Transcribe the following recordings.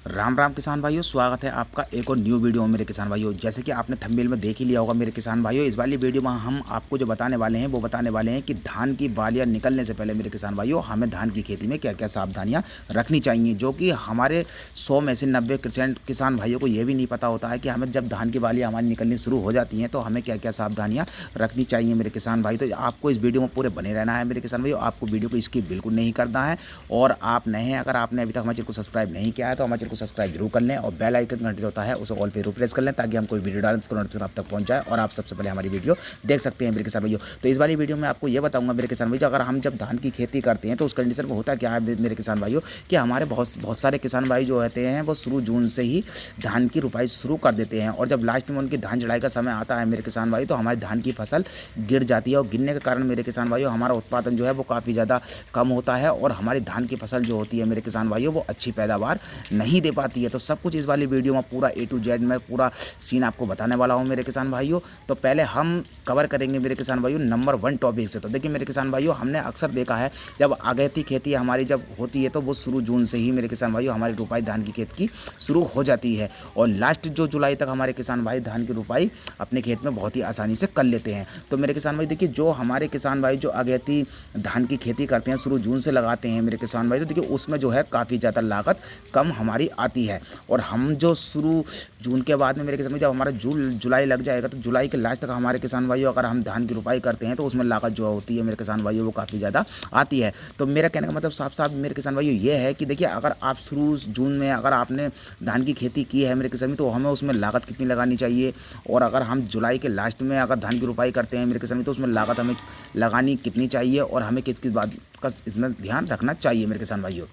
राम राम किसान भाइयों, स्वागत है आपका एक और न्यू वीडियो में मेरे किसान भाइयों। जैसे कि आपने थंबनेल में देख ही लिया होगा मेरे किसान भाइयों, इस वाली वीडियो में हम आपको जो बताने वाले हैं वो बताने वाले हैं कि धान की बालियां निकलने से पहले मेरे किसान भाइयों हमें धान की खेती में क्या क्या सावधानियां रखनी चाहिए। जो कि हमारे 100 में से 90% किसान भाइयों को ये भी नहीं पता होता है कि हमें जब धान की बालियाँ हमारी निकलनी शुरू हो जाती हैं तो हमें क्या क्या सावधानियाँ रखनी चाहिए मेरे किसान भाई। तो आपको इस वीडियो में पूरे बने रहना है मेरे किसान भाइयों, आपको वीडियो को स्किप बिल्कुल नहीं करना है। और आप नए हैं, अगर आपने अभी तक हमारे चैनल को सब्सक्राइब नहीं किया है तो हमारे चैनल को सब्सक्राइब जरूर कर लें और बेल आइकन घंटी होता है उसे ऑल पे प्रेस कर लें ताकि हम कोई वीडियो डालें उसको नोटिफिकेशन आप तक पहुंच जाए और आप सबसे पहले हमारी वीडियो देख सकते हैं मेरे किसान भाइयों। तो इस वाली वीडियो में आपको ये बताऊंगा मेरे किसान भाइयों, अगर हम जब धान की खेती करते हैं तो उस कंडीशन में होता क्या है मेरे किसान भाइयों कि हमारे बहुत सारे किसान भाई जो होते हैं वो शुरू जून से ही धान की रुपाई शुरू कर देते हैं और जब लास्ट में उनकी धान चढ़ाई का समय आता है मेरे किसान भाई तो हमारी धान की फसल गिर जाती है और गिरने के कारण मेरे किसान भाइयों हमारा उत्पादन जो है वो काफ़ी ज़्यादा कम होता है और हमारी धान की फसल जो होती है मेरे किसान भाइयों वो अच्छी पैदावार नहीं दे पाती है। तो सब कुछ इस वाली वीडियो में पूरा A to Z में पूरा सीन आपको बताने वाला हूँ मेरे किसान भाइयों। तो पहले हम कवर करेंगे मेरे किसान भाइयों नंबर 1 टॉपिक से। तो देखिए मेरे किसान भाइयों, हमने अक्सर देखा है जब अगेती खेती हमारी जब होती है तो वो शुरू जून से ही मेरे किसान भाइयों हमारी रुपाई धान की खेत की शुरू हो जाती है और लास्ट जो जुलाई तक हमारे किसान भाई धान की रुपाई अपने खेत में बहुत ही आसानी से कर लेते हैं। तो मेरे किसान भाई देखिए, जो हमारे किसान भाई जो अगेती धान की खेती करते हैं शुरू जून से लगाते हैं मेरे किसान भाई, तो देखिए उसमें जो है काफ़ी ज़्यादा लागत कम हमारी आती है। और हम जो शुरू जून के बाद में मेरे किसान भाई जब हमारा जुलाई लग जाएगा तो जुलाई के लास्ट तक हमारे किसान भाइयों अगर हम धान की रुपाई करते हैं तो उसमें लागत जो होती है मेरे किसान भाइयों वो काफ़ी ज़्यादा आती है। तो मेरा कहने का मतलब साफ साफ मेरे किसान भाइयों ये है कि देखिए, अगर आप शुरू जून में अगर आपने धान की खेती की है मेरे किसान भाई तो हमें उसमें लागत कितनी लगानी चाहिए, और अगर हम जुलाई के लास्ट में अगर धान की रुपाई करते हैं मेरे किसान भाई तो उसमें लागत हमें लगानी कितनी चाहिए और हमें किस किस बात का इसमें ध्यान रखना चाहिए मेरे किसान भाइयों।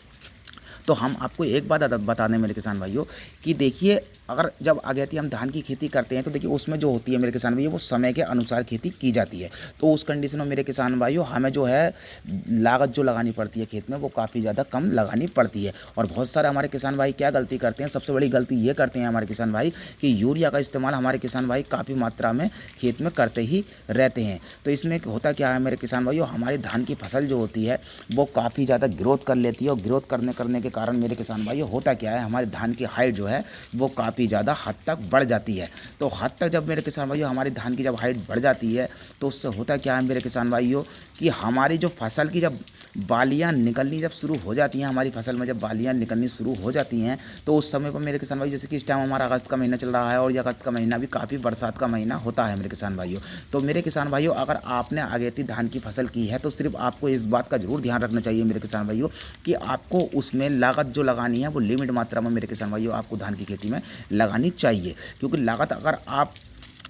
तो हम आपको एक बात बता दें मेरे किसान भाइयों कि देखिए, अगर जब अगेती हम धान की खेती करते हैं तो देखिए उसमें जो होती है मेरे किसान भाइयों वो समय के अनुसार खेती की जाती है। तो उस कंडीशन में मेरे किसान भाइयों हमें जो है लागत जो लगानी पड़ती है खेत में वो काफ़ी ज़्यादा कम लगानी पड़ती है। और बहुत सारे हमारे किसान भाई क्या गलती करते हैं, सबसे बड़ी गलती ये करते हैं हमारे किसान भाई कि यूरिया का इस्तेमाल हमारे किसान भाई काफ़ी मात्रा में खेत में करते ही रहते हैं। तो इसमें होता क्या है मेरे किसान भाइयों, हमारी धान की फसल जो होती है वो काफ़ी ज़्यादा ग्रोथ कर लेती है और ग्रोथ करने के कारण मेरे किसान भाइयों होता क्या है, हमारे धान की हाइट जो है वो काफ़ी ज़्यादा हद तक बढ़ जाती है। तो हद तक जब मेरे किसान भाइयों हमारी धान की जब हाइट बढ़ जाती है तो उससे होता क्या है मेरे किसान भाइयों कि हमारी जो फसल की जब बालियाँ निकलनी जब शुरू हो जाती हैं, हमारी फसल में जब बालियाँ निकलनी शुरू हो जाती हैं तो उस समय पर मेरे किसान भाई, जैसे कि इस टाइम हमारा अगस्त का महीना चल रहा है और ये अगस्त का महीना भी काफ़ी बरसात का महीना होता है मेरे किसान भाइयों। तो मेरे किसान भाइयों, अगर आपने अगेती धान की फसल की है तो सिर्फ आपको इस बात का जरूर ध्यान रखना चाहिए मेरे किसान भाइयों कि आपको उसमें लागत जो लगानी है वो लिमिट मात्रा में मेरे किसान भाइयों आपको धान की खेती में लगानी चाहिए। क्योंकि लागत अगर आप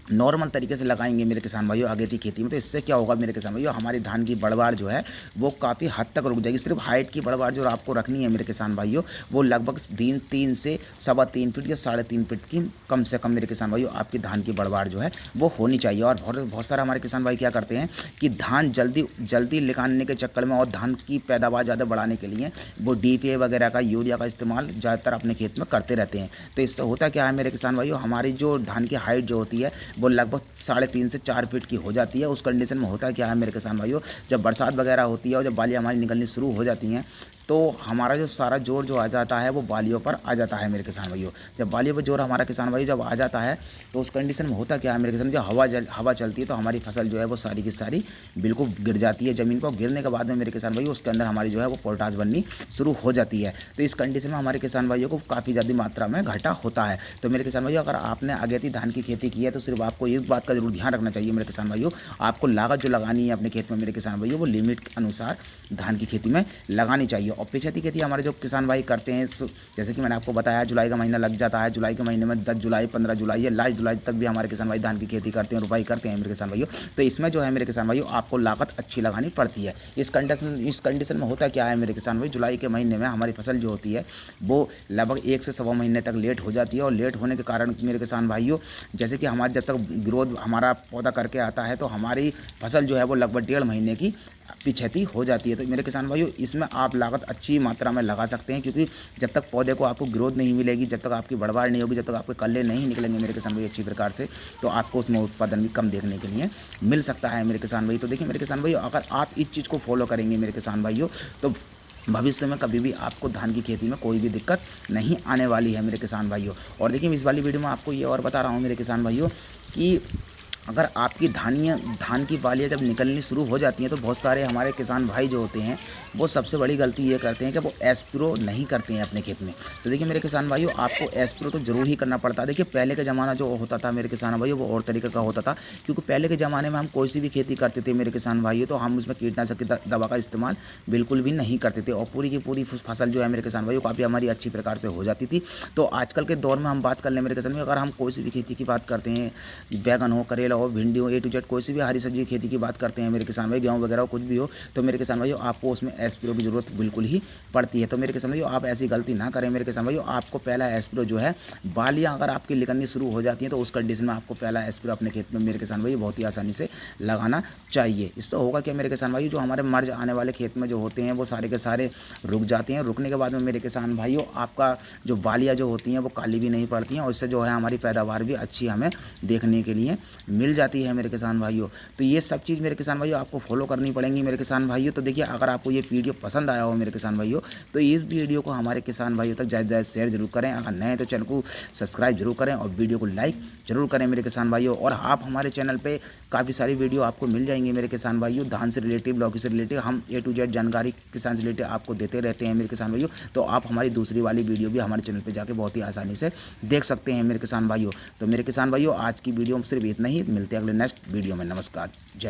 नॉर्मल तरीके से लगाएंगे मेरे किसान भाइयों अगेती खेती में तो इससे क्या होगा मेरे किसान भाइयों, हमारी धान की बढ़वाड़ जो है वो काफ़ी हद तक रुक जाएगी। सिर्फ हाइट की बढ़वाड़ जो आपको रखनी है मेरे किसान भाइयों वो लगभग 3 से 3.25 फीट या 3.5 फीट की कम से कम मेरे किसान भाइयों आपकी धान की बढ़वाड़ जो है वो होनी चाहिए। और बहुत सारा हमारे किसान भाई क्या करते हैं कि धान जल्दी निकालने के चक्कर में और धान की पैदावार ज़्यादा बढ़ाने के लिए वो DPA वगैरह का यूरिया का इस्तेमाल ज़्यादातर अपने खेत में करते रहते हैं। तो इससे होता क्या है मेरे किसान भाइयों, हमारी जो धान की हाइट जो होती है वो लगभग 3.5 से 4 फीट की हो जाती है। उस कंडीशन में होता क्या है मेरे किसान भाइयों, जब बरसात वगैरह होती है और जब बालियाँ हमारी निकलनी शुरू हो जाती हैं तो हमारा जो सारा जोर जो आ जाता है वो बालियों पर आ जाता है मेरे किसान भाइयों। जब बालियों पर जोर हमारा किसान भाई जब आ जाता है तो उस कंडीशन में होता क्या है मेरे किसान, जब हवा चलती है तो हमारी फसल जो है वो सारी की सारी बिल्कुल गिर जाती है ज़मीन पर। गिरने के बाद में मेरे किसान भाई उसके अंदर हमारी जो है वो पोटाश बननी शुरू हो जाती है। तो इस कंडीशन में हमारे किसान भाइयों को काफ़ी ज़्यादा मात्रा में घाटा होता है। तो मेरे किसान भाइयों, अगर आपने अगेती धान की खेती की है तो सिर्फ आपको इस बात का जरूर ध्यान रखना चाहिए मेरे किसान भाइयों, आपको लागत जो लगानी है अपने खेत में मेरे किसान भाइयों वो लिमिट के अनुसार धान की खेती में लगानी चाहिए। और पिछेती खेती हमारे जो किसान भाई करते हैं, जैसे कि मैंने आपको बताया जुलाई का महीना लग जाता है, जुलाई के महीने में 10 जुलाई 15 जुलाई या लास्ट जुलाई तक भी हमारे किसान भाई धान की खेती करते हैं, रुपाई करते हैं मेरे किसान भाइयों। तो इसमें जो है मेरे किसान भाइयों आपको लागत अच्छी लगानी पड़ती है। इस कंडीशन में होता क्या है मेरे किसान भाई, जुलाई के महीने में हमारी फसल जो होती है वो लगभग 1 से सवा महीने तक लेट हो जाती है। और लेट होने के कारण मेरे किसान भाइयों, जैसे कि हमारे जब तक ग्रोथ हमारा पौधा करके आता है तो हमारी फसल जो है वो लगभग 1.5 महीने की पिछेती हो जाती है। तो मेरे किसान भाइयों, इसमें आप लागत अच्छी मात्रा में लगा सकते हैं क्योंकि जब तक पौधे को आपको ग्रोथ नहीं मिलेगी, जब तक आपकी बढ़वाड़ नहीं होगी, जब तक आपके कल्ले नहीं निकलेंगे मेरे किसान भाई अच्छी प्रकार से, तो आपको उसमें उत्पादन भी कम देखने के लिए मिल सकता है मेरे किसान भाई। तो देखिए मेरे किसान भाइयों, अगर आप इस चीज़ को फॉलो करेंगे मेरे किसान भाइयों तो भविष्य में कभी भी आपको धान की खेती में कोई भी दिक्कत नहीं आने वाली है मेरे किसान भाइयों। और देखिए इस वाली वीडियो में आपको ये और बता रहा हूँ मेरे किसान भाइयों कि अगर आपकी धान की बालियाँ जब निकलनी शुरू हो जाती हैं तो बहुत सारे हमारे किसान भाई जो होते हैं वो सबसे बड़ी गलती ये करते हैं कि वो एस्प्रो नहीं करते हैं अपने खेत में। तो देखिए मेरे किसान भाइयों, आपको एस्प्रो तो ज़रूर ही करना पड़ता है। देखिए पहले का ज़माना जो होता था मेरे किसान भाइयों वो और तरीके का होता था, क्योंकि पहले के ज़माने में हम कोई सी भी खेती करते थे मेरे किसान भाइयों तो हम उसमें कीटनाशक की दवा का इस्तेमाल बिल्कुल भी नहीं करते थे, और पूरी की पूरी फसल जो है मेरे किसान भाइयों काफ़ी हमारी अच्छी प्रकार से हो जाती थी। तो आजकल के दौर में हम बात कर लें मेरे किसान भाइयों, अगर हम कोई सी भी खेती की बात करते हैं, बैगन हो, करेला हो, भिंडी हो, A to Z कोई सी भी हरी सब्जी की खेती की बात करते हैं मेरे किसान भाई, गेहूँ वगैरह कुछ भी हो, तो मेरे किसान भाइयों आपको उसमें एस्प्रो की ज़रूरत बिल्कुल ही पड़ती है। तो मेरे किसान भाइयों आप ऐसी गलती ना करें मेरे किसान भाइयों। आपको पहला एस्प्रो जो है, बालियाँ अगर आपकी निकलनी शुरू हो जाती हैं तो उस कंडीशन में आपको पहला एस्प्रो अपने खेत में मेरे किसान भाइयों बहुत ही आसानी से लगाना चाहिए। इससे होगा क्या मेरे किसान भाइयों, जो हमारे मर्ज आने वाले खेत में जो होते हैं वो सारे के सारे रुक जाते हैं। रुकने के बाद में मेरे किसान भाइयों आपका जो बालियाँ जो होती हैं वो काली भी नहीं पड़ती हैं, और इससे जो है हमारी पैदावार भी अच्छी हमें देखने के लिए मिल जाती है मेरे किसान भाइयों। तो ये सब चीज़ मेरे किसान भाइयों आपको फॉलो करनी पड़ेंगी मेरे किसान भाइयों। तो देखिए अगर आपको ये वीडियो पसंद आया हो मेरे किसान भाइयों तो इस वीडियो को हमारे किसान भाइयों तक ज़्यादा से ज़्यादा शेयर जरूर करें। अगर नए हैं तो चैनल को सब्सक्राइब जरूर करें और वीडियो को लाइक जरूर करें मेरे किसान भाइयों। और आप हमारे चैनल पे काफ़ी सारी वीडियो आपको मिल जाएंगी मेरे किसान भाइयों, धान से रिलेटिव, लौकी से रिलेटिव, हम A to Z जानकारी किसान से रिलेटिव आपको देते रहते हैं मेरे किसान भाइयों। तो आप हमारी दूसरी वाली वीडियो भी हमारे चैनल पर जाकर बहुत ही आसानी से देख सकते हैं मेरे किसान भाइयों। तो मेरे किसान भाइयों आज की वीडियो में सिर्फ इतना ही, मिलते हैं अगले नेक्स्ट वीडियो में। नमस्कार, जय।